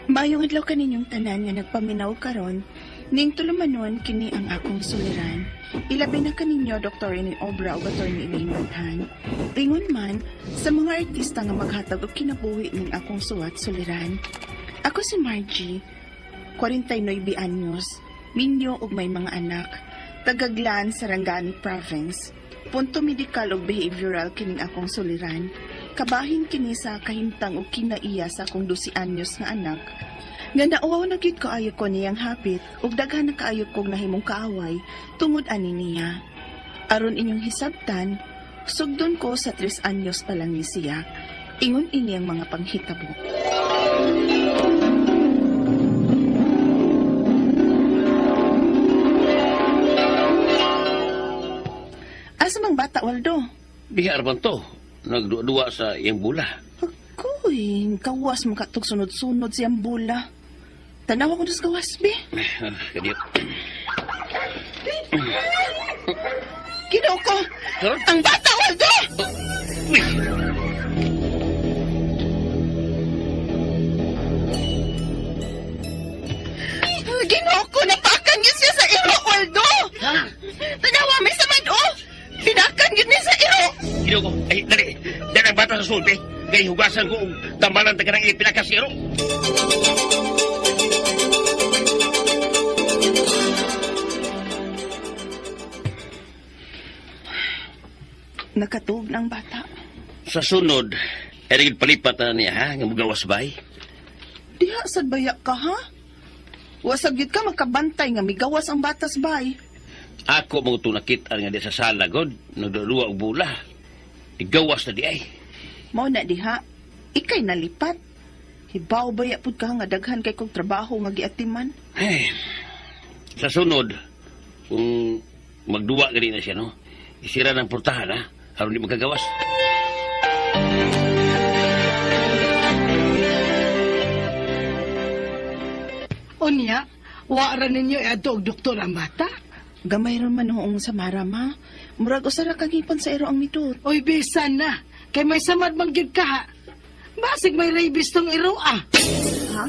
Mayong adlaw kaninyong tanan nga nagpaminaw karon, ning tulumanon kini ang akong suliran. Ilabi na kaninyo Dr. Rene Obra o Dr. Elaine Madhan. Ingon man sa mga artista nga maghatag og kinabuhi ning akong suwat suliran. Ako si Margie, 49 anyos, minyo ug may mga anak, tagaglan sa Rangani Province. Punto medikal ug behavioral kining akong suliran. Kabahin kini sa kahimtang ug kinaiya sa akong 12 anyos nga anak. Nga nauwaw na gyud kaayo ko niyang hapit ug daghan na kaayo kog nahimong kaaway tungod ani niya. Aron inyong hisabtan, sugdon ko sa 3 anyos pa lang ni siya. Ingon ini ang mga panghitabo. Asa mang bata, Waldo? Bihar man to. Nagduwa sa iyang bula. Ako'y, kawas mo katog sunod-sunod siyang bula. Tanawa ko na sa kawas, be. Kadiyot. Ginoo ko! Huh? Ang bata, Waldo! Ginoo ko! Napakan yun siya sa iro, Waldo! Ha? Tanawa, may samad, oh! Pinakan yun niya sa iro! Ginoo ko. Ay, dali. Dali ang bata sa sulpi. Kaya hugasan ko tambalan taga ng ipinakasiro. Nakatug ng bata. Sa sunod, ay palipat na niya, ha? Nga mugawas bay. Diha, sad bayak ka, ha? Wasag yun ka makabantay nga migawas ang batas bay. Ako mo ito nakita nga di sa sala, God. Nagduwa og bula. Igawas na di ay. Mao na diha, ikay nalipat. Hibaw baya pud ka nga daghan kay kog trabaho nga giatiman. Ay, sa sunod, kung magduwa gani na siya, no? Isira ng portahan, ha? Aron di magkagawas. Unya, wara ninyo iadto og doktor ang bata. Gamay ron man noong sa marama. Murag usara kagipon sa iro ang midot. Oy, bisan na. Kay may samad man gyud ka. Ha? Basig may rabies tong iro, ah. Ha?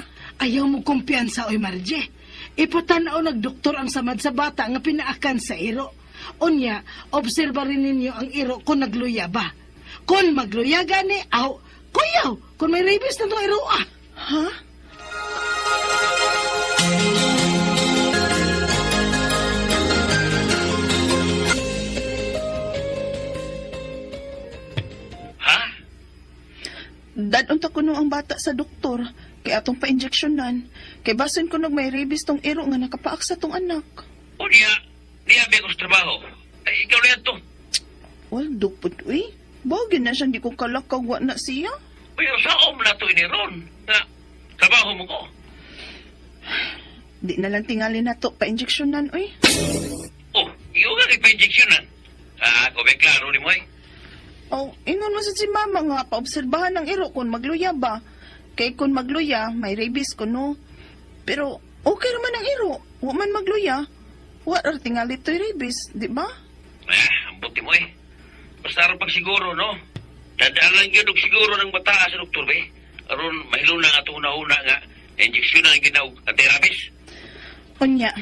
Ayaw mo kumpiyansa, oy Marje. Ipatanaw nagdoktor ang samad sa bata nga pinaakan sa iro. Unya, obserba rin ninyo ang iro kung nagluya ba. Kung magluya gani, aw, kuyaw, kung may rabies na tong iro, ah. Ha? Ha? Dadon ta kuno ang bata sa doktor. Kay atong pa-injeksyonan. Kay basin kuno may rabies tong iro nga nakapaak sa tong anak. O niya be ko sa trabaho. Ay, ikaw na yan to. Waldo pud, uy. Bagay na siya, di ko kalakaw wa na siya. Uy, saom na to iniron. Na, trabaho mo ko. Di na lang tingali na to pa-injeksyonan, uy. Oh, iyo nga ipa-injeksyonan. Ako may klaro ni mo eh. Oh, ingon mo sa si mama nga, paobserbahan ng iro kung magluya ba. Kay kung magluya, may rabies ko, no? Pero, okay naman ang iro. Wa man magluya. Wa ar tingali to'y rabies, di ba? Ang buti mo eh. Basta rin pag siguro, no? Dadaalan yun og siguro ng bata sa doktor, be. Aron, mahilo na nga ito una-una nga. Injeksyon na ginaw at therapist. Unya,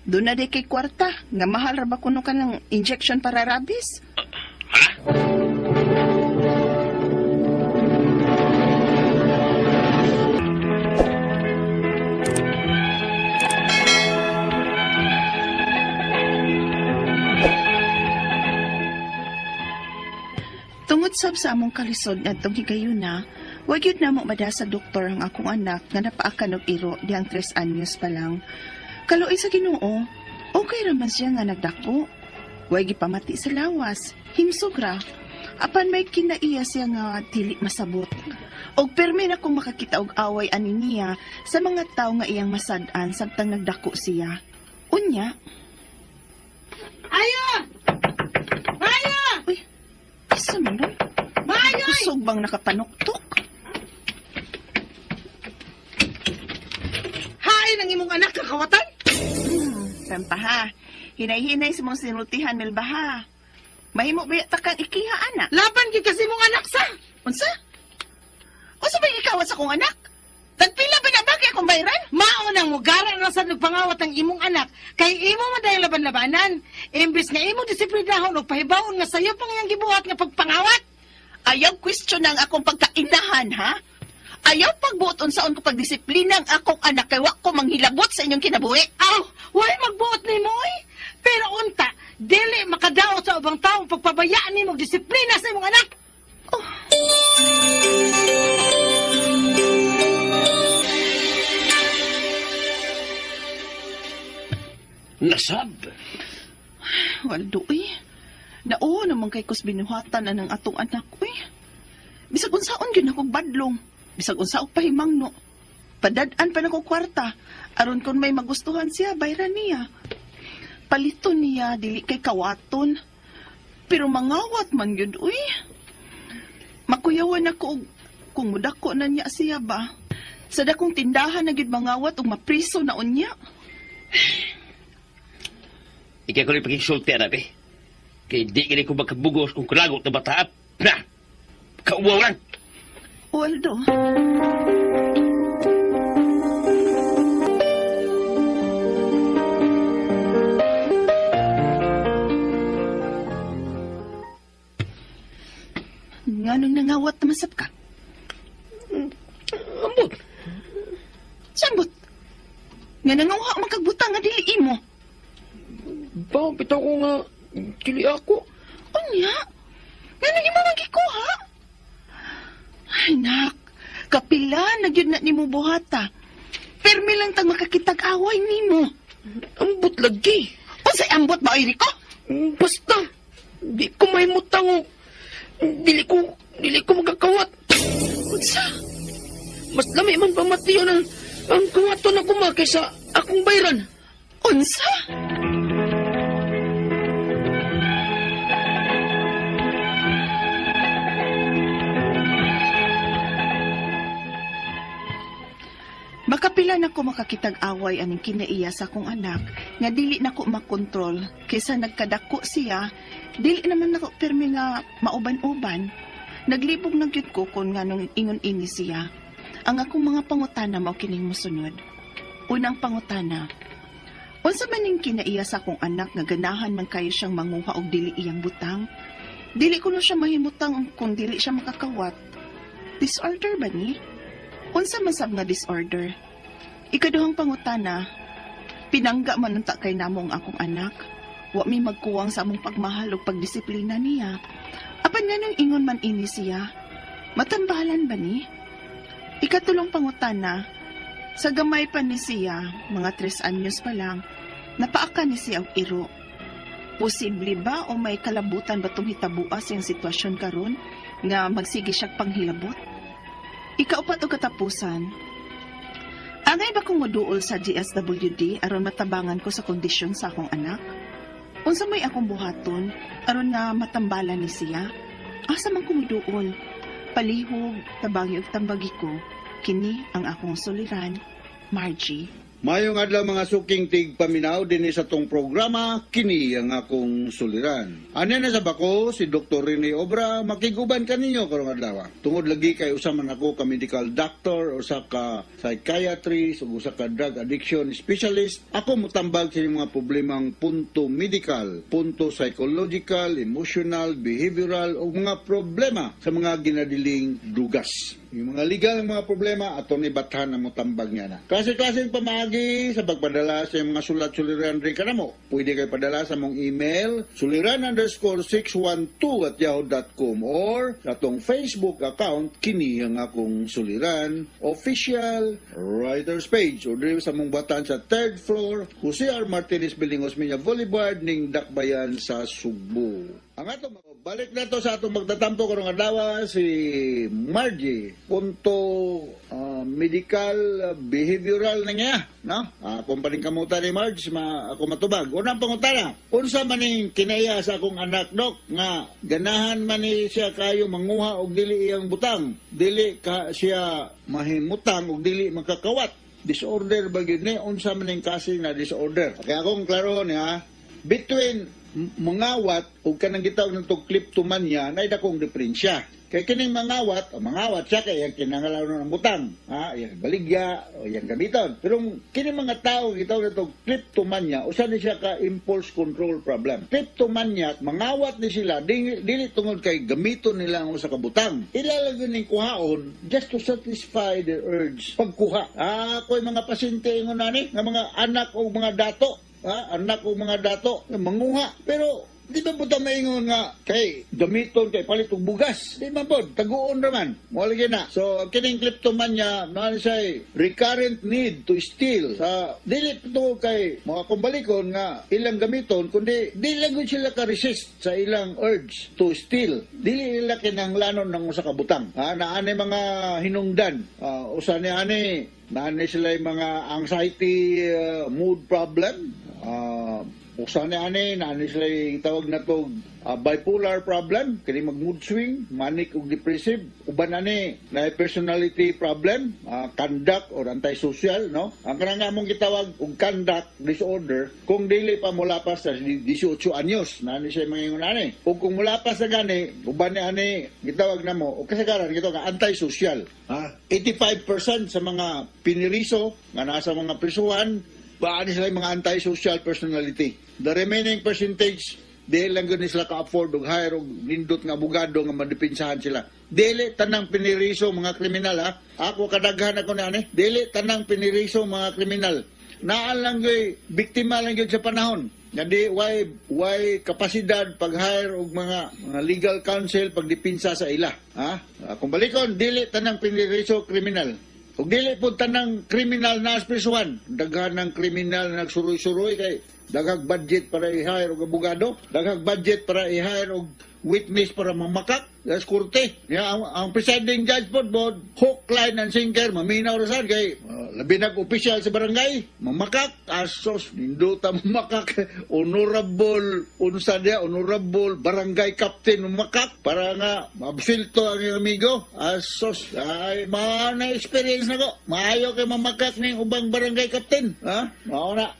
doon na di kay kwarta. Nga mahal ra ba kuno ka ng injection para rabies? Ha? Tungod sab sa among kalisod nga itong higayuna, wag yun na mo mada sa doktor ang akong anak nga napaakan og iro diyang 3 anyos pa lang. Kaluoy sa Ginoo, okay raman siya nga nagdako. Wag gipamati sa lawas, himsog ra. Apan may kinaiya siya nga dili masabot. Og permi na kung makakita og away ani niya sa mga tawo nga iyang masad-an samtang nagdako siya. Unya, Ayo! Ayo! uy, isa man nun? Mayoy! Kusog bang nakapanuktok? Hain ang imong anak kakawatan? Sampa ha. Hinay-hinay sa mga sinultihan, Melba ha. Mahimo ba takang ikiha, anak? Laban gyud kasi mong anak sa. Unsa? Unsa ba ikaw sa kong anak? Tagpila ba na bagay nang mugara na sa nagpangawat ang imong anak, kay imo man dahil laban-labanan. Imbis nga imo disiplinahon o pahibaon nga sayo pang iyang gibuhat nga pagpangawat. Ayaw question ang akong pagkainahan, ha? Ayaw pagbuot unsaon ko pagdisiplina ang akong anak kay wa ko manghilabot sa inyong kinabuhi. Aw, why magbuot ni mo eh? Pero unta, dili makadaot sa ubang taong pagpabayaan ni mo disiplina sa imong anak. Nasab. Waldo, Nao naman kay kus binuhatan na ng atong anak, Bisag unsaon yun akong badlong. Bisag unsaon pahimangno. Padadaan pa na ko kwarta. Aron kung may magustuhan siya, bayran niya. Paliton niya, dili kay kawaton. Pero mangawat man yun, Makuyawan ako kung mudako na niya siya ba. Sa dakong tindahan na gyud mangawat ug mapriso na unya. Ikaw ko rin pagkisulti, anak eh. Kaya di ka ko magkabugos kung kulagot na bataap. Na! Kauwawan! Waldo. Nga nung nangawat na masap ka? Ambot! Sambot? Nga nangawa magkagbutang nga dili imo. Ba, bitaw ko nga, kili ako. Unya? Nga nang imo magikuha? Ay, nak. Kapila na gyud na nimo buhata. Permi lang tag makakitag-away nimo. Ambot lagi. Unsay ambot ba, ko? Basta, di ko may mutang. Dili ko magkakawat. Unsa? Mas lami man pamatiyo ng ang kawato na kuma kaysa akong bayran. Unsa? Makapila na ko makakitag-away aning kinaiya sa akong anak nga dili na ko makontrol kaysa nagkadako siya, dili naman nako pirmi nga mauban-uban. Naglibog na gyud ko kon nga nung ingon ini siya. Ang akong mga pangutana mao kining mosunod. Unang pangutana, unsa man ning kinaiya sa akong anak nga ganahan man kayo siyang manguha og dili iyang butang? Dili ko na siya mahimutang kung dili siya makakawat. Disorder ba ni? Unsa man sab nga disorder? Ikaduhang pangutana, pinangga man unta kay namo ang akong anak. Wa mi magkuwang sa among pagmahal ug pagdisiplina niya. Apan nganong ingon man ini siya? Matambalan ba ni? Ikatulong pangutana, sa gamay pa ni siya, mga 3 anyos pa lang, napaaka ni siya og iro. Posible ba o may kalabutan ba itong hitabuas yung sitwasyon karon nga magsige siya panghilabot? Ikaupat o katapusan, angay ba kong moduol sa DSWD aron matabangan ko sa kondisyon sa akong anak? Unsa may akong buhaton aron nga matambalan ni siya? Asa man ko moduol? Palihog, tabangi ug tambagi ko. Kini ang akong suliran, Margie. Mayong adlaw mga suking tig paminaw dinhi sa tong programa kini ang akong suliran. Ano na sa bako si Dr. Rene Obra makiguban kaninyo karong adlaw. Tungod lagi kay usa man ako ka medical doctor o sa ka psychiatrist o sa ka drug addiction specialist. Ako motambag sa mga problemang punto medical, punto psychological, emotional, behavioral o mga problema sa mga ginadiling drugas. Yung mga legal ng mga problema, atong ibathan na mo tambag niya na. Kasi-kasing pamagi sa pagpadala sa mga sulat-suliran rin ka na mo. Pwede kayo padala sa mong email, suliran_612@yahoo.com or sa atong Facebook account, kini ang akong suliran, official writers page. O dito sa mong batan sa 3rd floor, Jose R. Martinez Building, Osmeña Boulevard, ning Dakbayan sa Sugbo. Ang atong balik na to sa atong magtatampo karong adlaw si Margie punto medical behavioral na niya, no? Kung paling kamuta ni Marge, ako matubag. Unang pangutana, unsa man ning kinaya sa akong anak, Dok, nga ganahan man ni siya kayo manguha og dili iyang butang, dili ka siya mahimutang og dili makakawat. Disorder ba gyud ni? Unsa man ning kasi na disorder? Kaya akong klaro niya, between mangawat o kanang gitawag ng kleptomania na dakong diferensya. Kay kining mangawat siya kay yang kinangalanon ng butang, yang baligya o yang gamiton. Pero kining mga tao gitawag nito kleptomania, usa ni siya ka impulse control problem. Kleptomania, mangawat ni sila dili tungod kay gamiton nila ang usa ka butang. Ilalagay ning kuhaon just to satisfy their urge pagkuha. Ko'y mga pasyente ingon nani nga mga anak o mga dato, anak o mga dato manguha, pero di ba po maingon nga kay gamiton kay palit og bugas? Di ba po? Taguon raman. Mo lagi na. So, kining kleptomania, man siya recurrent need to steal. Sa dili to kay mga kumbalikon nga ilang gamiton, kundi dili lang gud sila ka-resist sa ilang urge to steal. Dili nila kinahanglanon ng usa ka butang. Naani mga hinungdan. Usa ni ani, naani sila yung mga anxiety, mood problem. Usa ni ani sila tawag na to bipolar problem, kini mag mood swing, manic ug depressive. Uban ani na personality problem, conduct or antisocial, no? Ang kanang among gitawag og conduct disorder kung dili pa mulapas sa 18 anyos, nani siya mangingon ani. Ug kung mulapas na gani, uban ni ani gitawag namo o kasagaran gitawag nga antisocial. 85% sa mga piniriso nga nasa mga prisuhan baani sila yung mga antisocial personality. The remaining percentage, dili lang gani sila ka-afford og hire og nindot nga abogado nga madipinsahan sila. Dili tanang piniriso mga kriminal Ako kadaghan ako na ani. Dili tanang piniriso mga kriminal. Naa lang gyud biktima lang gyud sa panahon. Jadi why kapasidad pag-hire og mga legal counsel pagdipinsa sa ila. Kung balikon dili tanang piniriso kriminal. Ug dili po tanang kriminal na asprisuhan. Daghan ng kriminal na nagsuroy-suroy kay daghang budget para i-hire og abogado, daghang budget para i-hire og witness para mamakak sa korte. Ang presiding judge po, hook, line, and sinker, maminaw rasan kay labi nag-opisyal sa barangay, mamakak, asos, ninduta mamakak, honorable barangay captain mamakak, para nga mabsilto ang iyong amigo, asos, ay, na-experience na ko, maayo kay mamakak ng ubang barangay captain, mao na,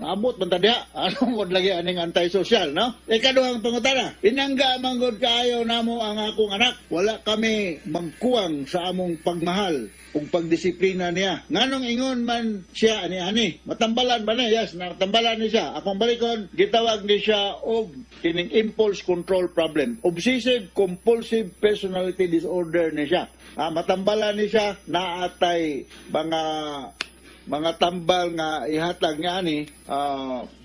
abot man tadya, anong lagi aning antisocial, no? Ikaduhang pangutana, inangga manggod kaayo namo ang akong anak, wala kami magkuwang sa among pagmahal ug pagdisiplina niya. Nganong ingon man siya ani matambalan ba niya? Yes, natambalan ni siya. Akong balikon, gitawag ni siya og kining impulse control problem. Obsessive compulsive personality disorder ni siya. Matambalan ni siya, naatay mga tambal nga ihatag nga ani,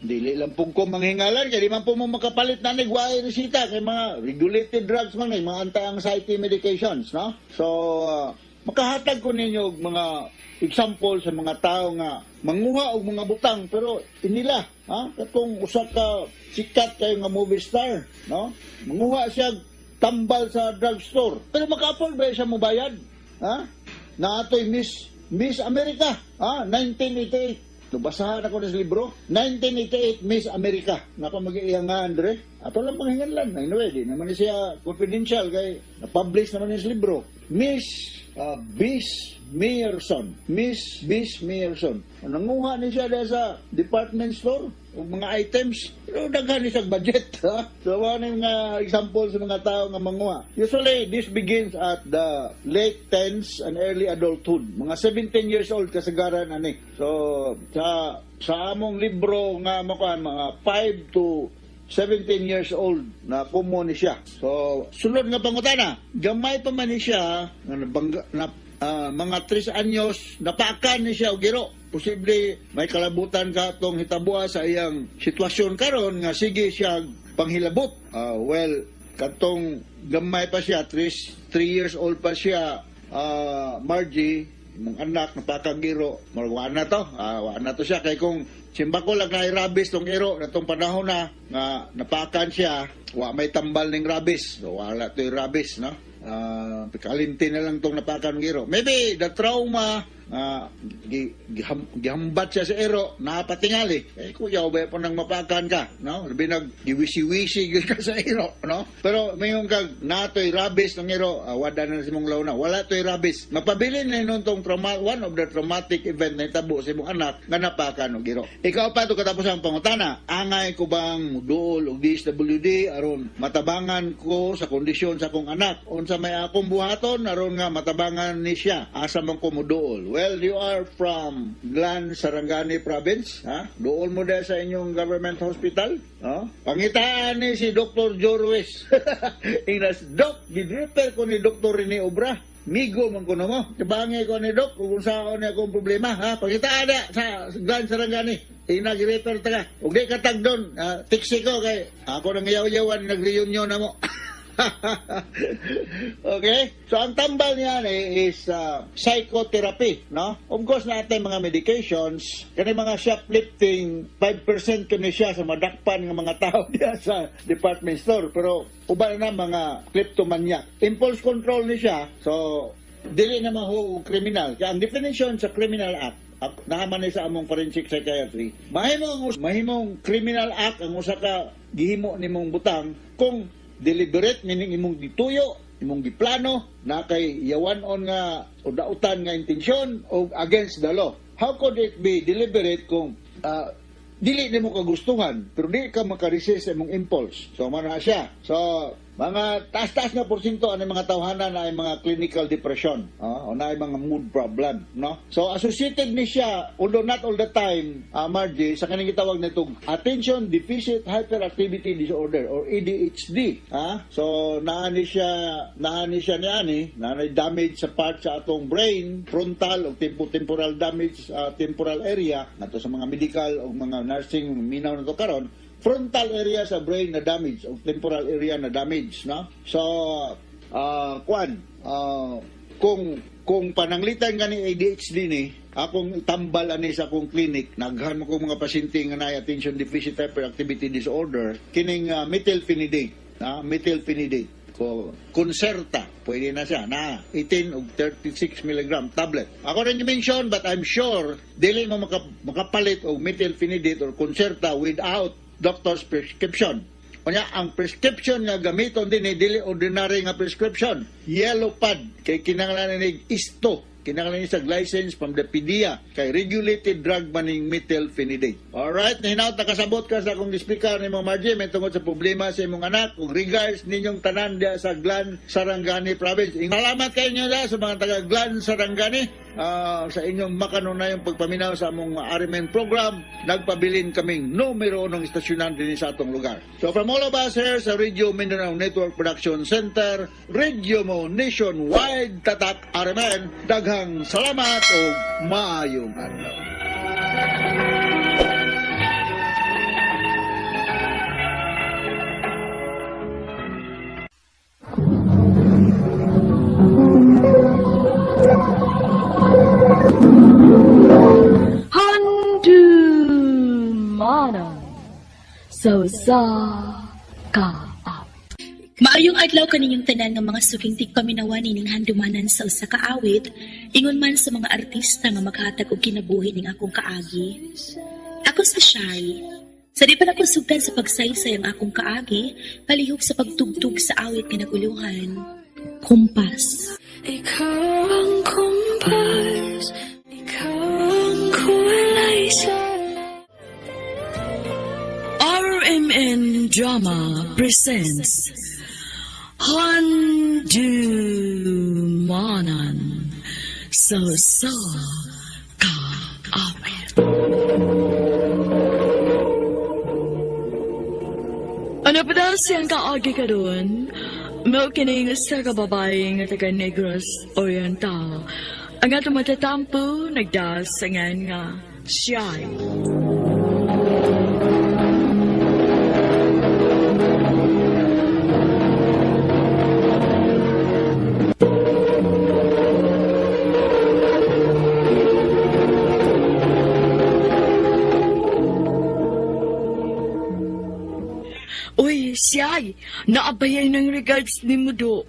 dili lang pong ko manghingalan, kaya di man po mo makapalit na nigwaay resita kay mga regulated drugs man, mga anti-anxiety medications, no? So, makahatag ko ninyo mga example sa mga tao nga manguha og mga butang pero inila, katong usa ka sikat kay nga movie star, no? Manguha siya tambal sa drugstore pero maka-afford ba siya mobayad? Naatoy Miss America, 1988. Basahan ako sa libro. 1988 Miss America. Nako mag-iyang nga, Andre. Ato lang panghinganlan. Anyway, di naman siya confidential kay na-publish naman yung libro. Miss Meyerson. Nanguha ni siya dahil sa department store o mga items. Pero daghan ni siya budget. So, ano yung example sa mga tao nga manguha? Usually, this begins at the late teens and early adulthood. Mga 17 years old kasagaran ani. So, sa among libro nga makuan, mga 5 to 17 years old na kumo ni siya. So, sunod nga pangutana, gamay pa man ni siya mga 3 anyos, napakan ni siya og giro. Posible may kalabutan ka tong hitabua sa iyang sitwasyon karon nga sige siya panghilabot. Katong gamay pa siya, 3 years old pa siya, Margie, mong anak napakagiro, wala na to siya kay kung simbako lang na rabies tong iro na tong panahon na nga napakan siya, may tambal ning rabies, so wala to yung rabies, no? Kalimti na lang tong napakan ng iro. Maybe the trauma gihambat siya sa ero, napatingali. Kuya, ba po nang mapakan ka, no? Labi giwisi-wisi gyud ka sa ero, no? Pero mayong kag natoy rabis ng ero, wada na si mong launa. Wala toy rabis. Mapabilin na nun tong one of the traumatic event na itabo sa imong anak nga napakan og ero. Ikaw pa to katapos ang pangutana, angay ko bang duol og DSWD aron matabangan ko sa kondisyon sa akong anak unsa may akong buhaton aron nga matabangan ni siya asa man ko moduol. Well, you are from Glan, Sarangani Province, ha? Duol mo dahil sa inyong government hospital, no? Pangitaan ni si Dr. Jorwes. Inglas, Doc, gidrefer ko ni Dr. Rene Obra. Migo man ko na mo. Kabangay ko ni Doc kung saan niya akong problema, ha? Pangitaan na sa Glan, Sarangani. Inag-refer ta ka. Huwag di katag doon. Tiksi ko kay ako nang yaw-yawan, nag-reunion na mo. Okay? So, ang tambal niya is psychotherapy, no? Of course, natin mga medications, kani mga shoplifting, 5% kani siya sa madakpan ng mga tao diya sa department store. Pero, uban na mga kleptomaniac. Impulse control ni siya, so, dili na mahu kriminal. Kaya ang definition sa criminal act, nakaman ni sa among forensic psychiatry, mahimong criminal act ang usa ka gihimo nimong butang kung deliberate, meaning imong gituyo, imong giplano, na kay yawanon nga o dautan nga intensyon o against the law. How could it be deliberate kung dili nimo kagustuhan pero di ka makaresist sa imong impulse? So, mana siya. So, mga taas-taas nga porsyento ang mga tawhanan na ay mga clinical depression, o na ay mga mood problem, no? So associated ni siya, although not all the time, Margie, sa kaning gitawag nitong attention deficit hyperactivity disorder or ADHD, So naani siya niani, naanay damage sa part sa atong brain, frontal o temporal damage temporal area nato sa mga medical o mga nursing minaw nato karon. Frontal area sa brain na damage o temporal area na damage, no? So kung pananglitan ka ni ADHD ni akong tambal ani sa akong clinic, naghan mo ko mga pasyente nga na attention deficit hyperactivity disorder kining methylphenidate, methylphenidate ko Concerta, pwede na siya na 18 o 36 mg tablet. Ako rin mention, but I'm sure dili mo makapalit og methylphenidate or Concerta without doctor's prescription. Kanya ang prescription nga gamiton din dili ordinary nga prescription. Yellow pad kay kinahanglan ni isto. Kinahanglan ni sa license from the PDEA kay regulated drug maning methylphenidate. Alright, hinaut nakasabot ka sa akong speaker ni Ma'am Margie may tungod sa problema sa imong anak ug regards ninyong tanan dia sa Glan, Sarangani Province. Salamat kayo nyo sa mga taga Glan, Sarangani. Sa inyong makanunayang pagpaminaw sa among Arimen program, nagpabilin kaming numero ng istasyonan din sa atong lugar. So from all of us here sa Radio Mindanao Network Production Center, Radio Mo Nationwide, Tatak Arimen, daghang salamat o maayong adlaw. Mana so sa ka. Maayong adlaw kaninyong tanan nga mga suking tigpaminawan ning handumanan sa usa ka awit, ingon man sa mga artista nga maghatag og kinabuhi ning akong kaagi. Ako si Shy. Sa di pa ako sugdan sa pagsaysay ang akong kaagi, palihog sa pagtugtog sa awit nga naguluhan. Kumpas. Ikaw ang kumpas, ikaw ang kulay sa RMN Drama presents Handumanan so sa ka awit. Ano pa daw siyang kaagi ka doon? Mao kining sa kababae nga taga Negros Oriental. Ang atong matatampo nagdasangan nga Shy. Uy, Siyay, naabaya ng regards ni Mudo.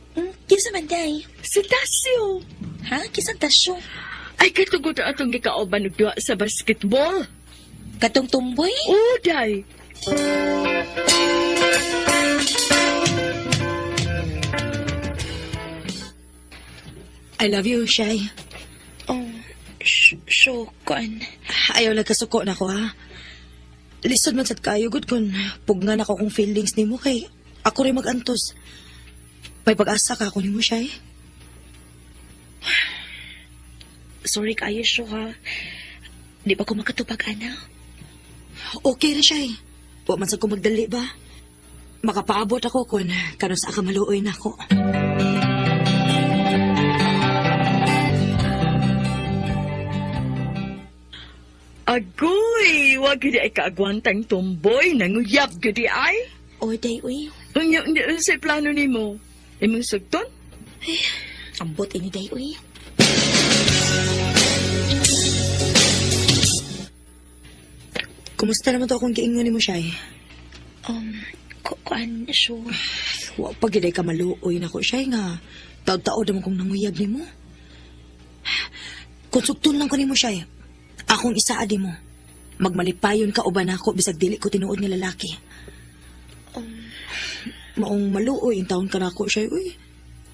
Kisa man day? Si Tasyo. Ha? Kisang tasyo? Ay, katugod atong gikaoban og duha sa basketball. Katong tumboy? Oo, day. I love you, Shay. Oh, kuan. Ayaw lang kasuko na ko, ha? Lisod man sad kayo, good kun pugnan ako kung feelings ni mo kay ako rin magantos. May pag-asa ka ako ni mo, Shay. Sorry kayo, Sho, ha. Di ba ko makatupag, ana? Okay na, Shay. Huwag man sad ko magdali ba? Makapaabot ako kung karon sa akamaluoy na ako. Agoy, wag gid ay kaagwantang tumboy, nanguyab gid ay. O, day, uy. Unya, sa plano nimo? Imong sugton? Ambot ini, day, uy. Kumusta naman to akong giingon ni mo, Shay? Kuan, Sho. Huwag pag giday ka maluoy na ko, Shay, nga. Taod-taod naman kong nanguyab ni mo. Kung sugton lang ko ni mo, Shay, akong isaadi mo. Magmalipayon ka uban ako bisag dili ko tinuod nga lalaki. Maong maluoy yung taon ka na ako, Shay. Uy,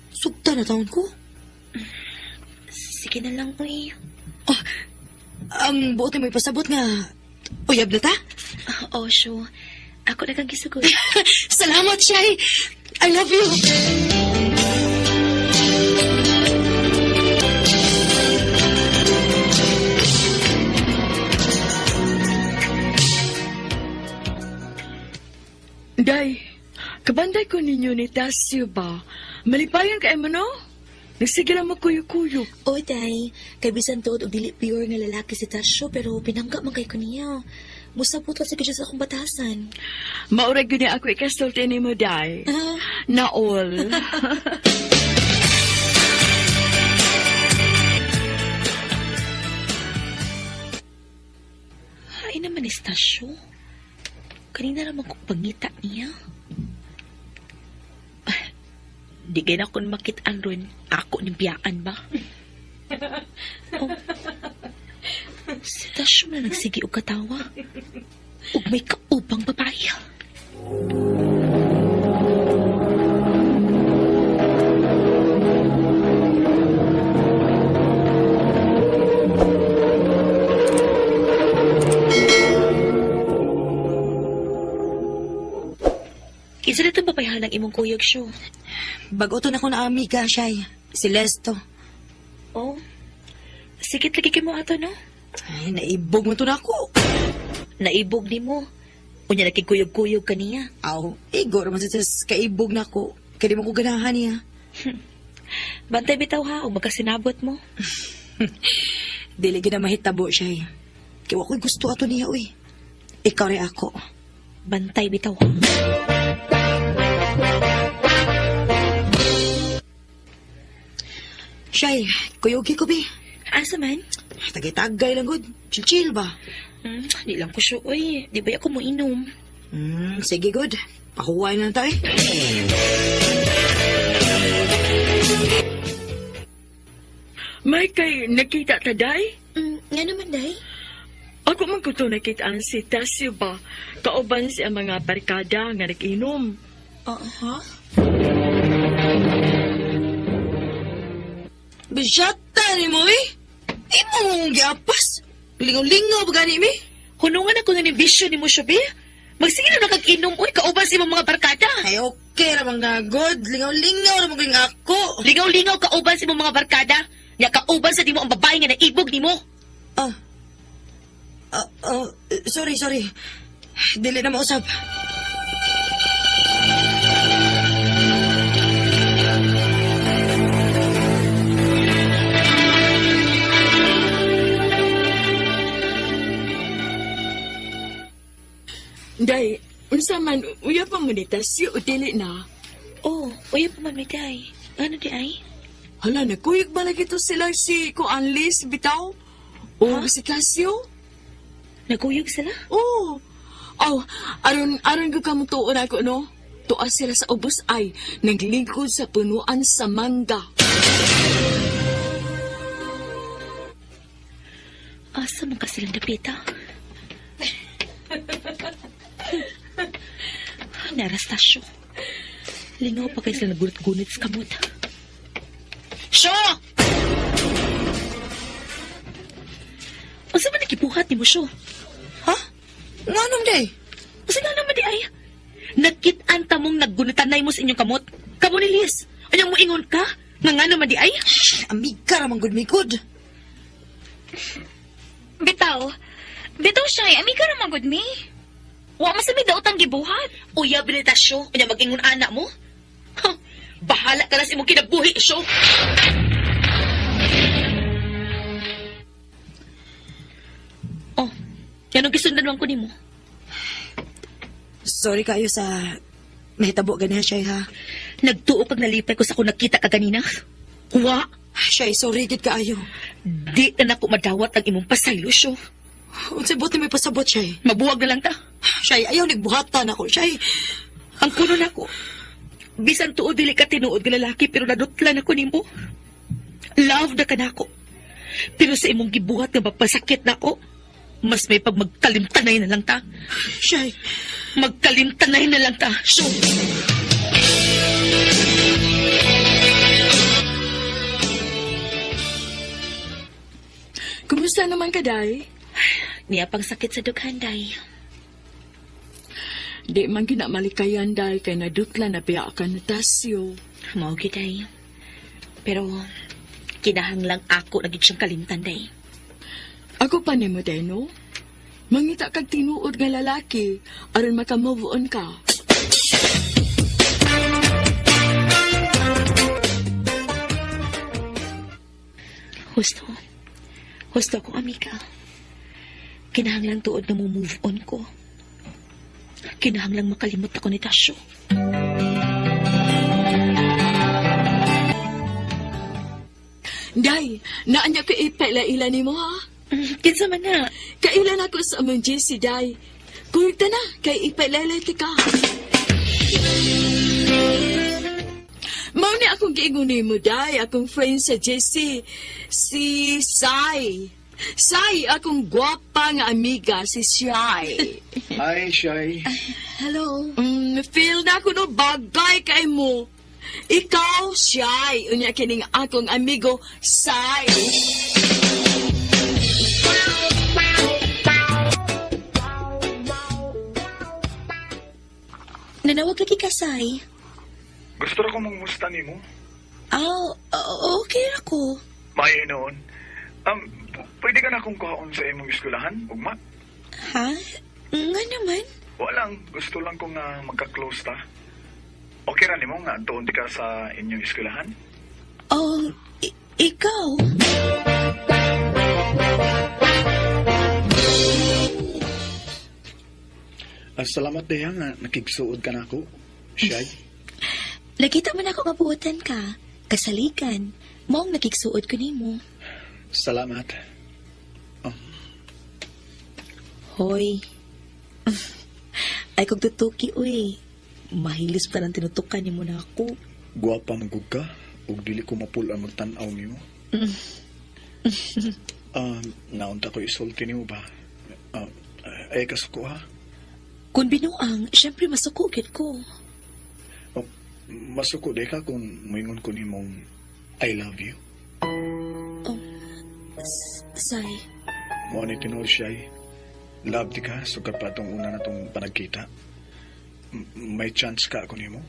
sugta na taon ko. Sige na lang, uy. Ang buot na may pasabot nga. Uyab na ta? Oh, Sho. Ako na kang gisugod. Salamat, Shay. I love you. Day, kabanday ko ninyo ni Tasyo ba? Malipayan ka mo, no? Nagsige lang magkuyo-kuyo. O, day. Kay bisan tuod og dili pure nga lalaki si Tasyo, pero pinangga man kay ko niya. Musabot lang sa kanya sa akong batasan. Maurag yun ako ikasulti ni mo, Day. Naol. Ay naman ni Tasyo. Kanina naman kong pangita niya. Di gay na akong makitaan ron. Ako ni biyaan ba? Oh. Si Tasyo na nagsigi og katawa. Ug may kaupang babae. Isa na itong papayahan ng imong kuyog, Syo. Bago to na ko na amiga, Shay. Si Lesto. Oh, sikit lagi kay mo ato, no? Ay, naibog mo to na ako. Naibog ni mo. Unya nakikuyog-kuyog ka niya. Aw, igor man sa kaibog na ko. Kaya di mo ko ganahan niya. Bantay bitaw ha, o magkasinabot mo. Dili gina mahitabo, Shay. Kaya ako'y gusto ato niya, uy. Ikaw rin ako. Bantay bitaw ha. Shay, kuyogi ko, bi. Asa man? Tagay-tagay lang, good. Chill-chill ba? Di lang ko siya, oy. Di ba ako mo inom? Sige, good. Pahuway na tayo. May kay nakita ta, Day? Nga naman, day. Ako man ko to nakita ang si Tasyo ba? Kauban siya mga barkada nga nag-inom. Ha? Bisyata ni mo, eh. Imo mong giapas. Lingaw-lingaw ba gani, mi? Hunungan ako na ni vision ni mo siya, be. Magsige na nakag-inom, oy. Kauban sa imong mga barkada. Ay, okay ramang nga, good. Lingaw-lingaw ramang ring ako. Lingaw-lingaw kauban sa imong mga barkada. Nga kauban sa di mo ang babae nga naibog ni mo. Sorry. Dili na mausap. Day, unsa man, uya pa mo ni Tasyo o dili na? Oh, uya pa man, may day. Ano di ay? Hala, nakuyog ba lagi to sila si Kuanlis, bitaw? O si Casio? Naguyog sila? Oo. Aron ko kamo tuon ako, no? Tuas sila sa ubos ay naglingkod sa punuan sa mangga. Asa man ka silang dapita? Narastasyo. Lingaw pa kayo sila nagulit-gunit sa kamot. Syo! Asa man nakibuhat ni mo, Syo? Ha? Nga nung day? Asa nga naman di ay? Nakit-an ta mong naggunitanay mo sa inyong kamot. Kamo ni Liz. Anyang mo ingon ka? Nga naman di ay? Amig ka ramang good me good. Bitaw. Bitaw siya, ami ka naman good me. Wa masami daw tang gibuhat. Uya, binitasyo. Kanya mag-ingon anak mo? Huh, bahala ka na sa imong kinabuhi, Syo. Oh, yan ang gisundan lang ko ni mo. Sorry kayo sa mahitabo ganiha siya ha. Nagtuo pag nalipay ko sa kung nakita ka ganina. Wa, Siya, sorry gid kaayo. di na nako madawat ang imong pasaylo, Syo. Unsay buti may pasabot siya. Mabuwag na lang ta. Siya, ayaw nagbuhatan ako. Siya, Ang kuno nako. Bisan tuod dili ka tinuod nga lalaki pero nadutlan ako nimo. Love na ka nako. Pero sa imong gibuhat nga mapasakit nako, mas may pag magkalimtanay na lang ta. siya, Magkalimtanay na lang ta. So, Kumusta naman ka, Day? niya pang sakit sa dughan, day. Di man ginamalikayan, Day, kay nadutla na biya ka na tasyo. Mao gid, day. Pero kinahanglang ako lagi siyang kalimtan, day. Ako pa ni mo, Day, no? Mangita kag tinuod nga lalaki, aron maka-move on ka. Husto akong amiga. Kinahanglang tuod na mo move on ko. Kinahanglang makalimot ako ni Tasyo. Day, naanya ko ipela-ila ni mo, ha? Kinsa man na. Kailan ako sa among JC, Day. Kurta na, kay ipela-ila ka. Mao ni akong giingon nimo, Day, akong friend sa JC, si Sai. Sai, akong gwapa nga amiga, si Shai. Hi, Shy. Hello. Feel na ako no bagay kay mo. Ikaw, Shai, unya kining akong amigo, Sai. Nanawag lagi ka, Sai. Gusto ra ko mong musta nimo. Okay ako. May noon. Pwede ka na akong kuhaon sa imong eskwelahan, ugma? Ha? Nga naman. Walang, gusto lang kong magka-close ta. Okay ra nimo nga doon di ka sa inyong eskwelahan? Oh, ikaw? Salamat Deha nga nakigsuod ka na ako, Shy. Nakita man ako kabuotan ka. Kasalikan. Maong nakiksuod ko nimo. Salamat. Hoy. Ay kong tutuki, uy. Mahilis pa ng tinutukan ni mo na ako. Guwapa magug ka, ug dili ko mapula magtan-aw nimo. Naunta ko isulti nimo ba? Ay kasuko ha? Kung binuang, syempre masukugit ko. Masuko de ka kung moingon ko nimong I love you. Say, Mo ni tinuod siya love di ka sukat pa itong una na itong panagkita. May chance ka ako nimo?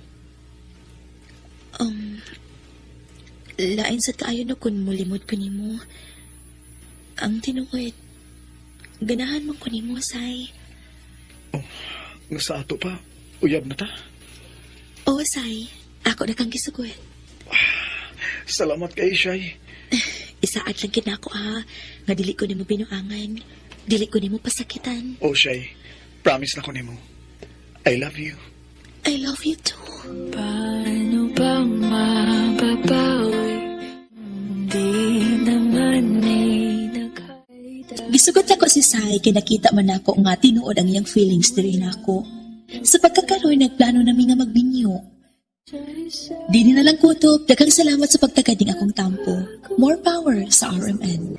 lain sa kaayo na kung mulimod ko nimo. Ang tinuod, ganahan mo ko nimo, Say. Nga sa ato pa, uyab na ta. Oo, Say. Ako na kang gisugot. Salamat kay Shy. Isaad lang kinako, ha. Nga dili ko nimo binuangan. Dili ko nimo pasakitan. Oh Shy, promise na ko nimo. I love you. I love you too. Paano bang mababawi? Di naman may naghaida. Gisugot ako si Sai kay nakita man ako nga tinuod ang iyang feelings diri nako. Sa pagkakaroon nagplano nami nga magbinyo. Dili na lang kutob, daghang salamat sa pagtagad ning akong tampo. More power sa RMN.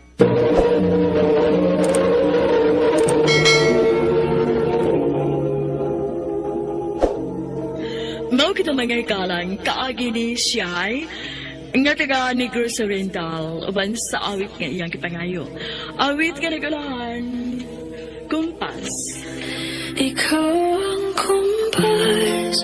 mga ikalan, kaagi ni Siyay, nga taga Negros Oriental, uban sa awit nga iyang kipangayo. Awit nga nagulahan, kumpas. Ikaw ang kumpas